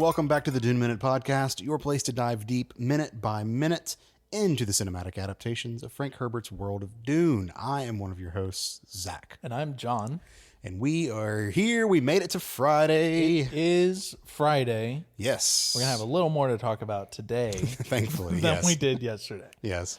welcome back to the Dune Minute Podcast, your place to dive deep, minute by minute, into the cinematic adaptations of Frank Herbert's world of Dune. I am one of your hosts, Zach. And I'm John. And we are here. We made it to Friday. It is Friday. Yes. We're going to have a little more to talk about today. Thankfully, than yes. we did yesterday. Yes.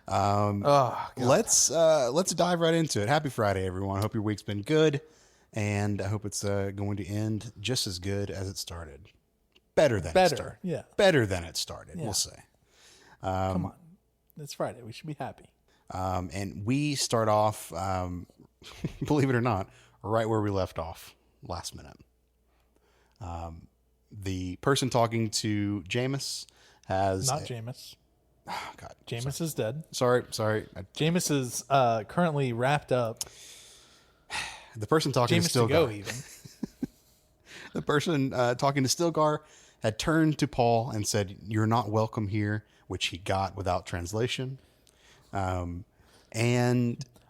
Let's Let's dive right into it. Happy Friday, everyone. I hope your week's been good, and I hope it's going to end just as good as it started. Better than it started. Yeah. Better than it started, we'll say. Come on. It's Friday. We should be happy. And we start off, believe it or not, right where we left off last minute. The person talking to Jameis has... Not Jameis. Oh, God. Jameis is dead. Sorry. Jameis is currently wrapped up. The person talking to Jameis to go, Stilgar. even. The person talking to Stilgar had turned to Paul and said, "You're not welcome here," which he got without translation. And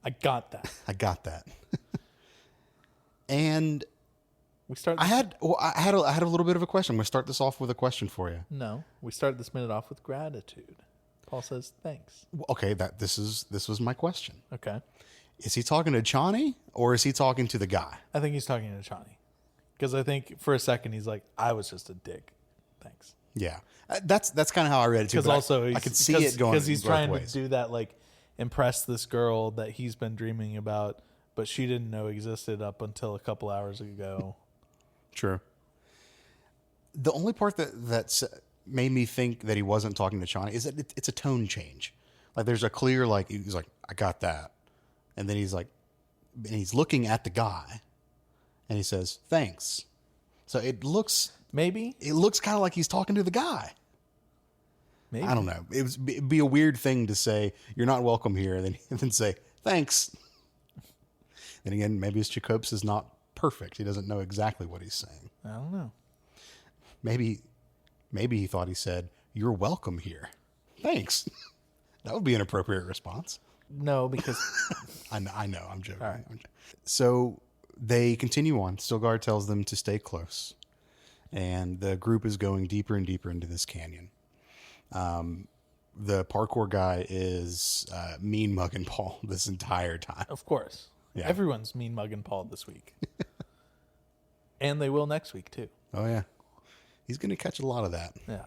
I got that. I got that. And We start. I had a little bit of a question. I'm going to start this off with a question for you. No, we start this minute off with gratitude. Paul says thanks. Okay, this was my question. Okay. Is he talking to Chani or is he talking to the guy? I think he's talking to Chani. Because I think for a second he's like, I was just a dick. Thanks. Yeah, that's kind of how I read it too. Because also I could see it going because he's both trying ways. to do that, like impress this girl that he's been dreaming about, but she didn't know existed up until a couple hours ago. True. The only part that made me think that he wasn't talking to Chani is that it's a tone change. Like there's a clear, like he's like, I got that, and then he's like, and he's looking at the guy, and he says thanks. So it looks Maybe. kind of like he's talking to the guy. Maybe. I don't know. It'd be a weird thing to say, "You're not welcome here," and then say thanks. Then again, maybe his Jacobs is not perfect. He doesn't know exactly what he's saying. I don't know. Maybe he thought he said, "You're welcome here." Thanks. That would be an appropriate response. No, because I know. I'm joking. All right. So they continue on. Stilgar tells them to stay close, and the group is going deeper and deeper into this canyon. The parkour guy is mean mugging Paul this entire time. of course, Yeah. everyone's mean mugging Paul this week, and they will next week too. Oh yeah, he's going to catch a lot of that. Yeah,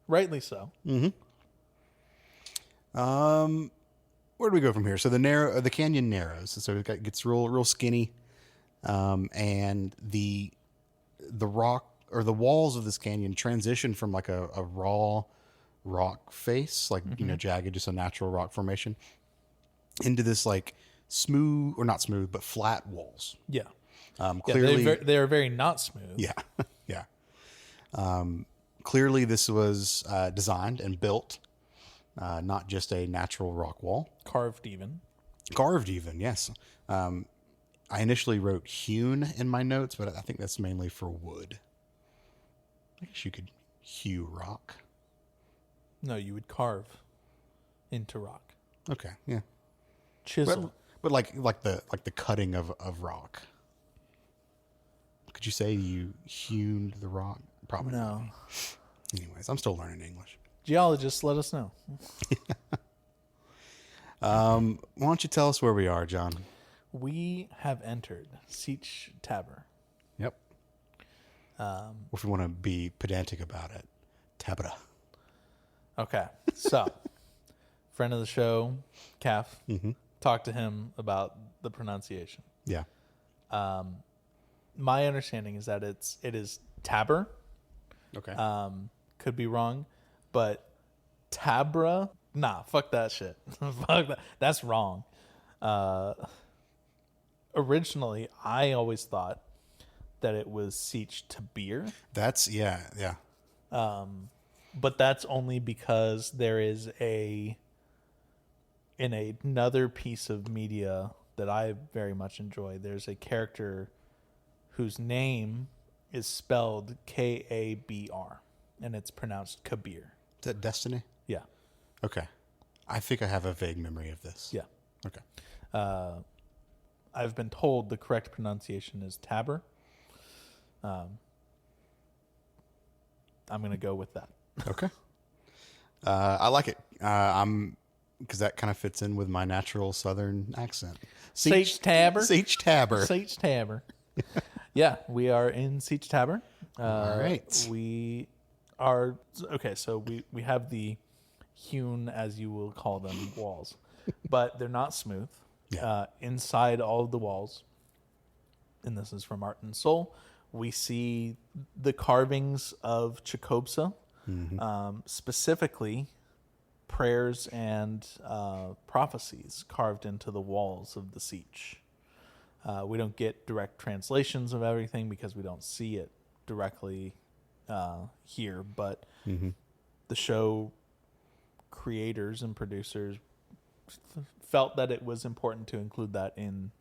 rightly so. Where do we go from here? So the canyon narrows, so it gets real skinny, and the rock or the walls of this canyon transition from like a raw rock face, like jagged, just a natural rock formation, into this like smooth or not smooth but flat walls. Yeah. Clearly, they are very not smooth. yeah, yeah. Clearly, this was designed and built. Not just a natural rock wall. Carved even, Yes. I initially wrote hewn in my notes, but I think that's mainly for wood. I guess you could hew rock. No, you would carve into rock. Okay, yeah. Chisel. But like the cutting of rock. Could you say you hewn the rock? Probably No. not. Anyways, I'm still learning English. Geologists, let us know. Why don't you tell us where we are, John? We have entered Sietch Tabor. Yep. Or if we want to be pedantic about it, Tabra. Okay, so friend of the show, Calf, talked to him about the pronunciation. Yeah. My understanding is that it is Tabor. Okay. Could be wrong, but Tabra, nah, fuck that shit. Fuck that. That's wrong. Originally, I always thought that it was Sietch Tabir. That's yeah. But that's only because there is in another piece of media that I very much enjoy, there's a character whose name is spelled Kabr, and it's pronounced Kabir. Is that Destiny? Yeah. Okay. I think I have a vague memory of this. Yeah. Okay. I've been told the correct pronunciation is Tabor. I'm going to go with that. Okay. I like it. Because that kind of fits in with my natural Southern accent. Siege Tabber. Siege Tabber. Siege Tabber. Yeah, we are in Siege Tabber. All right. We are okay. So we have the hewn, as you will call them, walls, but they're not smooth. Yeah. Inside all of the walls, and this is from Art and Soul, we see the carvings of Chakobsa, specifically prayers and prophecies carved into the walls of the siege. We don't get direct translations of everything because we don't see it directly here, but the show creators and producers felt that it was important to include that in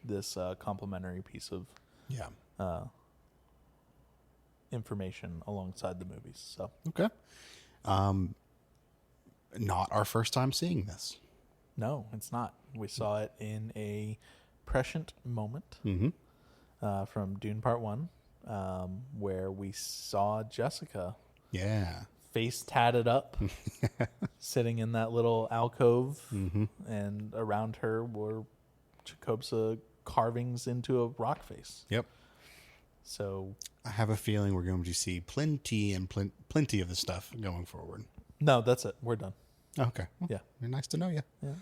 this complimentary piece of information alongside the movies. So Okay. Not our first time seeing this. no, it's not. We saw it in a prescient moment from Dune Part 1, where we saw Jessica Yeah. face tatted up, sitting in that little alcove, and around her were Chakobsa carvings into a rock face. Yep. So I have a feeling we're going to see plenty and plenty of the stuff going forward. no, that's it. We're done. Okay. Well, Yeah. nice to know you. Yeah.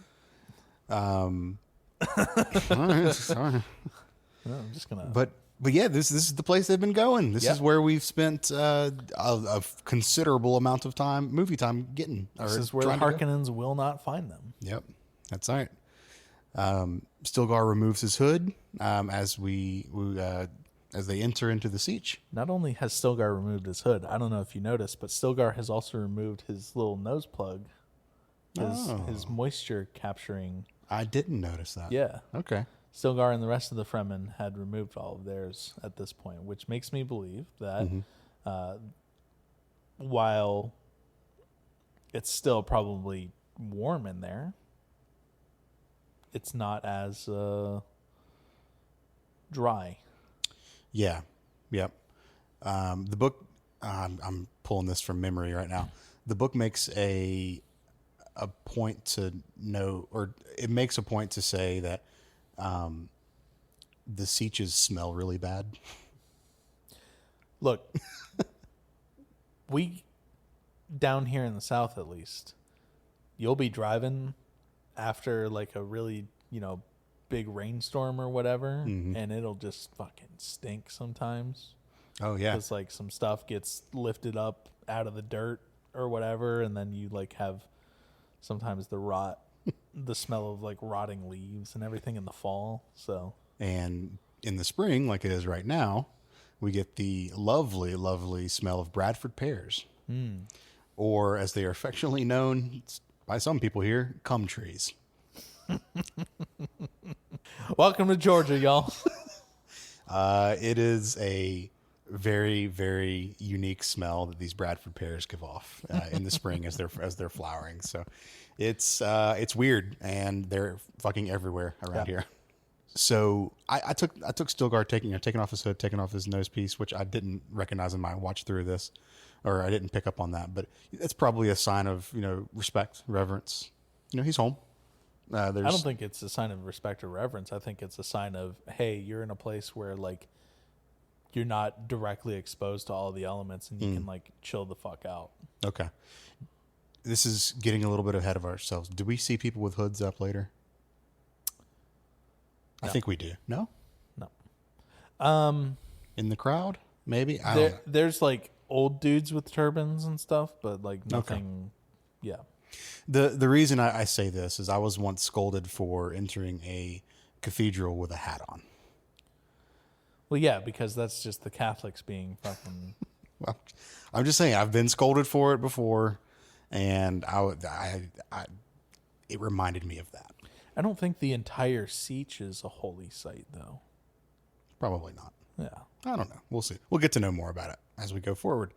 All right, sorry. No, I'm just gonna. But yeah, this is the place they've been going. This is where we've spent a considerable amount of movie time getting. This is where the Harkonnens will not find them. Yep, that's right. Stilgar removes his hood as as they enter into the siege. Not only has Stilgar removed his hood, I don't know if you noticed, but Stilgar has also removed his little nose plug, his moisture capturing. I didn't notice that. Yeah. Okay. Stilgar and the rest of the Fremen had removed all of theirs at this point, which makes me believe that while it's still probably warm in there, it's not as dry. Yeah. Yep. The book, I'm pulling this from memory right now. The book makes a point to know, or it makes a point to say that the Seaches smell really bad. Look, we down here in the South, at least, you'll be driving after like a really, big rainstorm or whatever, and it'll just fucking stink sometimes. Oh yeah. Because like some stuff gets lifted up out of the dirt or whatever, and then you like have sometimes the smell of like rotting leaves and everything in the fall. So, and in the spring, like it is right now, we get the lovely, lovely smell of Bradford pears, or as they are affectionately known by some people here, cum trees. Welcome to Georgia, y'all. It is a very, very unique smell that these Bradford pears give off in the spring as they're flowering. So it's weird, and they're fucking everywhere around here. So I took Stilgar taking off his hood, taking off his nose piece, which I didn't recognize in my watch through this, or I didn't pick up on that. But it's probably a sign of respect, reverence. He's home. I don't think it's a sign of respect or reverence. I think it's a sign of, hey, you're in a place where like you're not directly exposed to all the elements, and you can like chill the fuck out. Okay. This is getting a little bit ahead of ourselves. Do we see people with hoods up later? No. I think we do. No? No. In the crowd? Maybe? There's like old dudes with turbans and stuff, but like nothing. Okay. Yeah. The reason I say this is I was once scolded for entering a cathedral with a hat on. Well, yeah, because that's just the Catholics being fucking... Well, I'm just saying, I've been scolded for it before, and it reminded me of that. I don't think the entire Siege is a holy site, though. Probably not. Yeah. I don't know. We'll see. We'll get to know more about it as we go forward.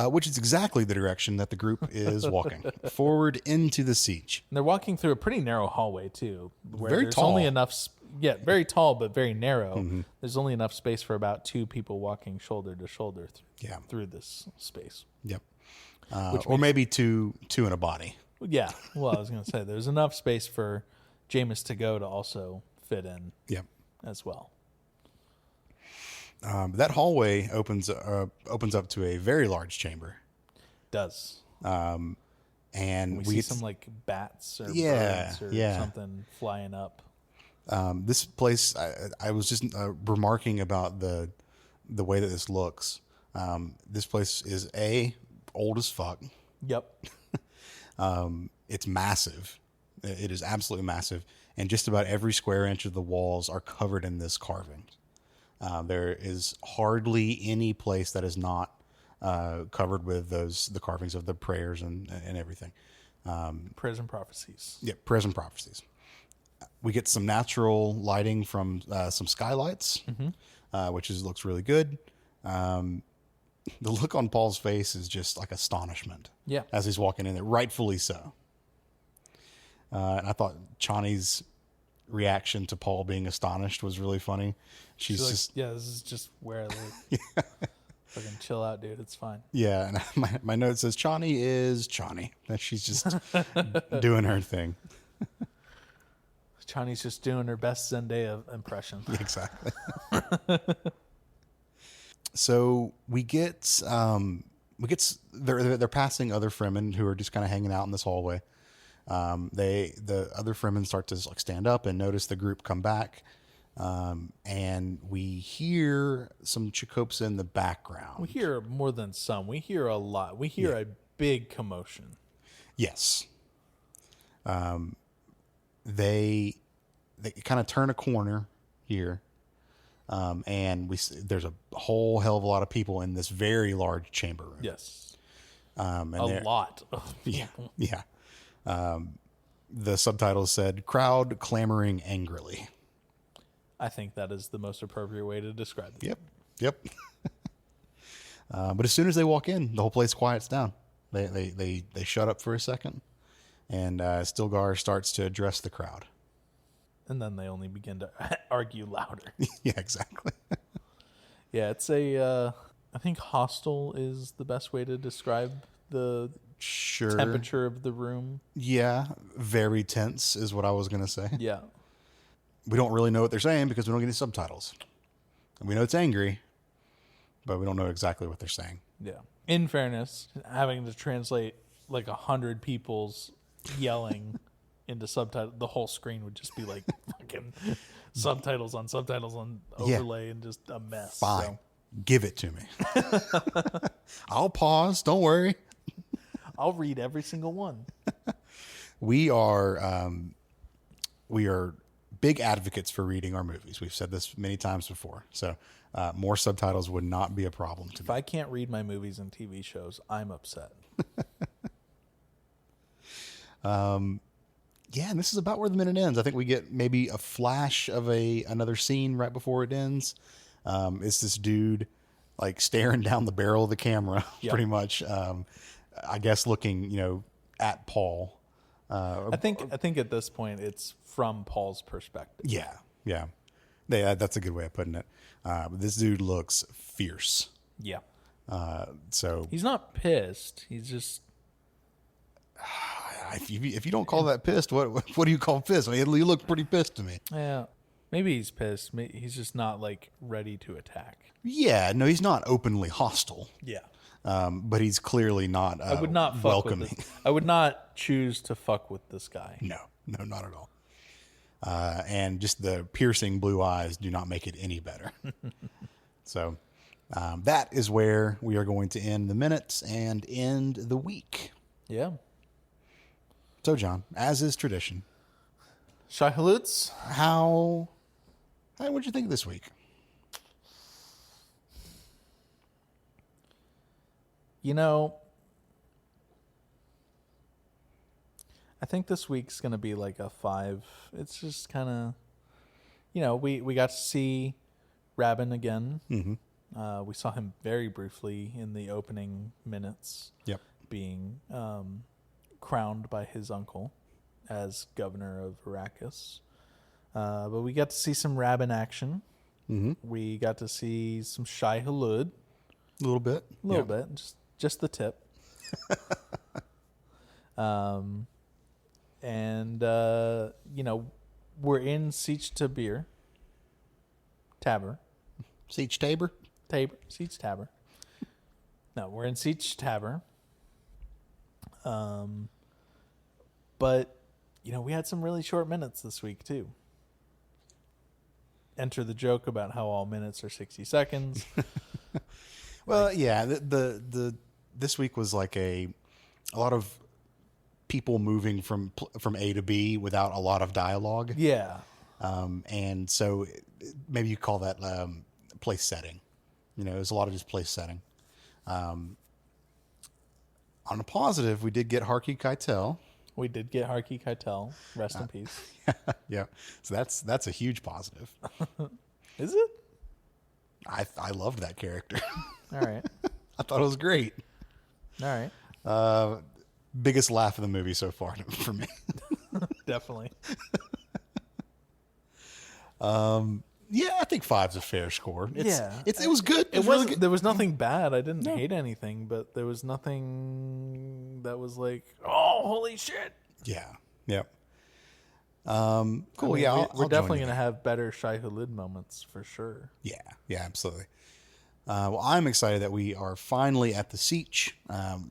Which is exactly the direction that the group is walking. Forward into the siege. And they're walking through a pretty narrow hallway, too. Where Very there's tall. only enough very tall but very narrow. There's only enough space for about 2 people walking shoulder to shoulder through this space. Yep. Or maybe two in a body. Yeah. Well, I was going to say there's enough space for Jameis to go to also fit in. Yep. As well. That hallway opens up to a very large chamber. Does. And we see some like bats or birds or something flying up. This place, I was just remarking about the way that this looks. This place is old as fuck. Yep. It's massive. It is absolutely massive. And just about every square inch of the walls are covered in this carving. There is hardly any place that is not covered with the carvings of the prayers and everything. Prayers and prophecies. Yeah, prayers and prophecies. We get some natural lighting from some skylights, which looks really good. The look on Paul's face is just like astonishment. Yeah. As he's walking in there, rightfully so. And I thought Chani's reaction to Paul being astonished was really funny. She's like, just, this is just where I live. Fucking chill out, dude. It's fine. Yeah. And my note says Chani is Chani. And she's just doing her thing. Chani's just doing her best Zendaya impression. Exactly. So we get they're passing other Fremen who are just kind of hanging out in this hallway. The other Fremen start to like stand up and notice the group come back. And we hear some Chakotay in the background. We hear more than some. We hear a lot. We hear a big commotion. Yes. They kind of turn a corner here. And there's a whole hell of a lot of people in this very large chamber room. Yes. And a lot of people. Yeah. The subtitles said crowd clamoring angrily. I think that is the most appropriate way to describe it. Yep. But as soon as they walk in, the whole place quiets down. They shut up for a second, and Stilgar starts to address the crowd. And then they only begin to argue louder. Yeah, exactly. Yeah, it's I think hostile is the best way to describe the temperature of the room. Yeah, very tense is what I was going to say. Yeah. We don't really know what they're saying because we don't get any subtitles. And we know it's angry, but we don't know exactly what they're saying. Yeah. In fairness, having to translate like 100 people's yelling into subtitles, the whole screen would just be like fucking subtitles on overlay and just a mess. Fine. So. Give it to me. I'll pause. Don't worry. I'll read every single one. We are big advocates for reading our movies. We've said this many times before. So more subtitles would not be a problem to me. If I can't read my movies and TV shows, I'm upset. Yeah, and this is about where the minute ends. I think we get maybe a flash of another scene right before it ends. It's this dude like staring down the barrel of the camera, pretty much. I guess looking, at Paul. I think at this point it's from Paul's perspective. Yeah. That's a good way of putting it. But this dude looks fierce. Yeah. So he's not pissed. He's just. If you don't call that pissed, what do you call pissed? I mean, you look pretty pissed to me. Yeah. Maybe he's pissed. He's just not like ready to attack. Yeah. No, he's not openly hostile. Yeah. But he's clearly not. I would not welcoming. I would not choose to fuck with this guy. No, not at all. And just the piercing blue eyes do not make it any better. So that is where we are going to end the minutes and end the week. Yeah. So, John, as is tradition, Shai Halutz, what'd you think this week? I think this week's going to be like a 5. It's just kind of, we got to see Rabin again. Mm-hmm. We saw him very briefly in the opening minutes. Yep. Being crowned by his uncle as governor of Arrakis. But we got to see some Rabin action. Mm-hmm. We got to see some Shai Hulud. A little bit. A little bit. Just the tip. And, we're in Siege Tabir. Tabor. Siege Tabor? Siege Tabor. No, we're in Siege Tabor. But, we had some really short minutes this week, too. Enter the joke about how all minutes are 60 seconds. Well, yeah, the this week was like a lot of people moving from A to B without a lot of dialogue. Yeah. And so maybe you call that place setting. There's a lot of just place setting. On a positive, we did get Harkey Keitel. We did get Harkey Keitel. Rest in peace. Yeah. So that's a huge positive. Is it? I loved that character. All right. I thought it was great. All right. Biggest laugh of the movie so far for me. Definitely. Yeah, I think 5's a fair score. It was good. It wasn't. Good. There was nothing bad. I didn't hate anything, but there was nothing that was like, oh, holy shit. Yeah. Yep. Cool. We're definitely going to have better Shai Hulud moments for sure. Yeah. Yeah. Absolutely. Well, I'm excited that we are finally at the Siege. The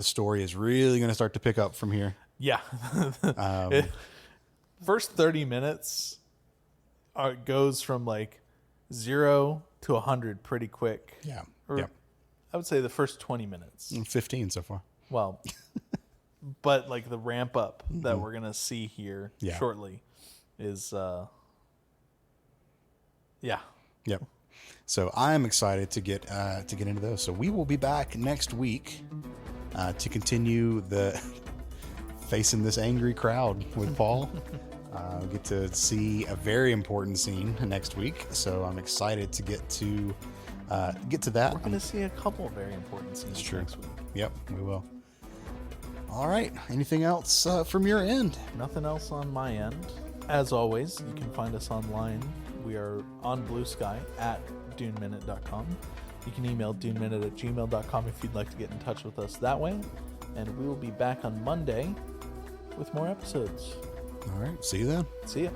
story is really going to start to pick up from here. Yeah. First 30 minutes goes from like 0 to 100 pretty quick. Yeah. Or I would say the first 20 minutes. 15 so far. Well, but like the ramp up that we're going to see here shortly is, Yep. So I'm excited to get into those. So we will be back next week to continue the facing this angry crowd with Paul. We get to see a very important scene next week, so I'm excited to get to that. We're going to see a couple of very important scenes next week. Yep, we will. All right. Anything else from your end? Nothing else on my end. As always, you can find us online. We are on Blue Sky at duneminute.com. You can email duneminute@gmail.com if you'd like to get in touch with us that way. And we will be back on Monday with more episodes. All right. See you then. See ya.